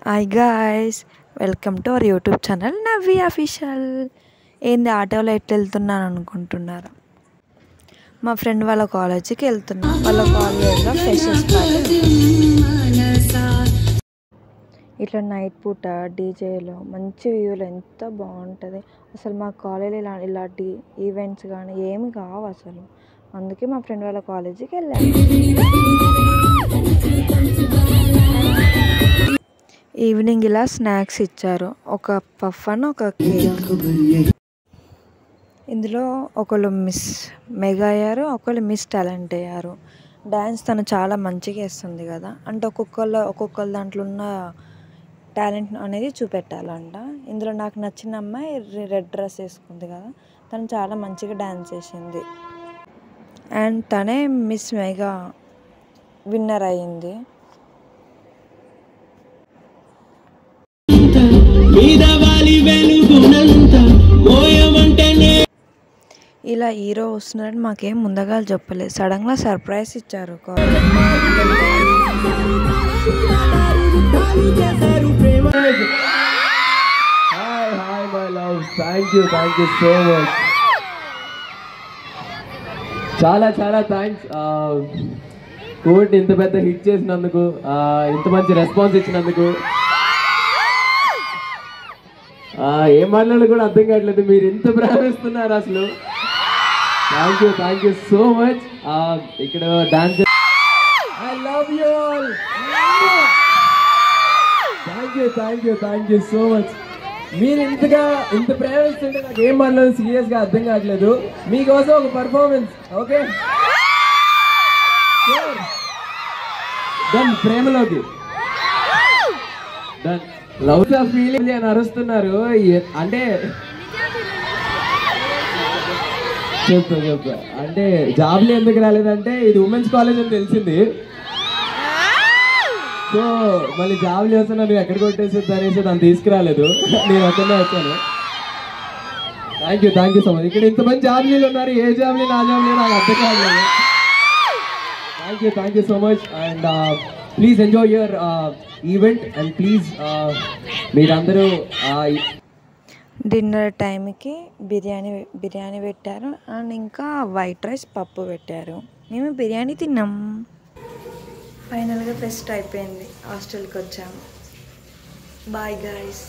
Hi guys, welcome to our YouTube channel నవ్వి official. ఏంది ఆటోలో ఎట్లా వెళ్తున్నాను అనుకుంటున్నారా? మా ఫ్రెండ్ వాళ్ళ కాలేజీకి వెళ్తున్నా. వాళ్ళ కాలేజ్లో ఫ్రెషర్స్ పార్టీ. ఇట్లా నైట్ పూట డీజేలో మంచి వ్యూలు ఎంత బాగుంటుంది అసలు. మా కాలేజీలో ఇలాంటి ఈవెంట్స్ కానీ ఏమి కావు అసలు. అందుకే మా ఫ్రెండ్ వాళ్ళ కాలేజీకి వెళ్ళాను. ఈవినింగ్ ఇలా స్నాక్స్ ఇచ్చారు, ఒక పఫ్ అని ఒక కేక్. ఇందులో ఒకళ్ళు మిస్ మెగా అయ్యారు, ఒకళ్ళు మిస్ టాలెంట్ అయ్యారు. డ్యాన్స్ తను చాలా మంచిగా వేస్తుంది కదా, అంటే ఒక్కొక్కళ్ళ దాంట్లో ఉన్న టాలెంట్ అనేది చూపెట్టాలంట. ఇందులో నాకు నచ్చిన అమ్మాయి రెడ్ డ్రెస్ వేసుకుంది కదా, తను చాలా మంచిగా డ్యాన్స్ చేసింది. అండ్ తనే మిస్ మెగా విన్నర్ అయ్యింది. ఇలా హీరో వస్తున్నారని మాకేం ముందుగా చెప్పలేదు, సడన్గా సర్ప్రైజ్ ఇచ్చారు. చాలా చాలా థ్యాంక్స్. కోవిడ్ ఇంత పెద్ద హిట్ చేసినందుకు, ఇంత మంచి రెస్పాన్స్ ఇచ్చినందుకు. ఏం మాట్లాడాలో కూడా అర్థం కావట్లేదు, మీరు ఎంత ప్రేమిస్తున్నారు అసలు. Thank you so much. ఇక్కడ dance I love you all. Thank you so much. మీరు ఇంత ప్రేమిస్తుంటే నాకు ఏం మాట్లాడాలో సీరియస్గా అర్థం కావట్లేదు. మీకోసం ఒక పర్ఫార్మెన్స్. Okay done. ప్రేమలోకి డన్. లవ్ ఫీలింగ్ అని అరుస్తున్నారు అంటే చెప్తా అంటే జాబ్లు ఎందుకు రాలేదంటే ఇది ఉమెన్స్ కాలేజ్ అని తెలిసింది. సో మళ్ళీ జాబ్లు వస్తున్నా నువ్వు ఎక్కడ కొట్టేసేది అనేసి దాన్ని తీసుకురాలేదు, నేను అక్కడనే వచ్చాను. Thank you so much. ఇక్కడ ఇంతమంది జాబ్లీలు ఉన్నారు, ఏ జాబ్లీ నా జాబ్లీ నాకు అర్థం కాలేదు. Thank you so much. And please enjoy your event and please మీరందరూ. డిన్నర్ టైంకి బిర్యానీ పెట్టారు అండ్ ఇంకా వైట్ రైస్ పప్పు పెట్టారు. మేము బిర్యానీ తిన్నాం. ఫైనల్గా ఫెస్ట్ అయిపోయింది, హాస్టల్కి వచ్చాము. Bye guys.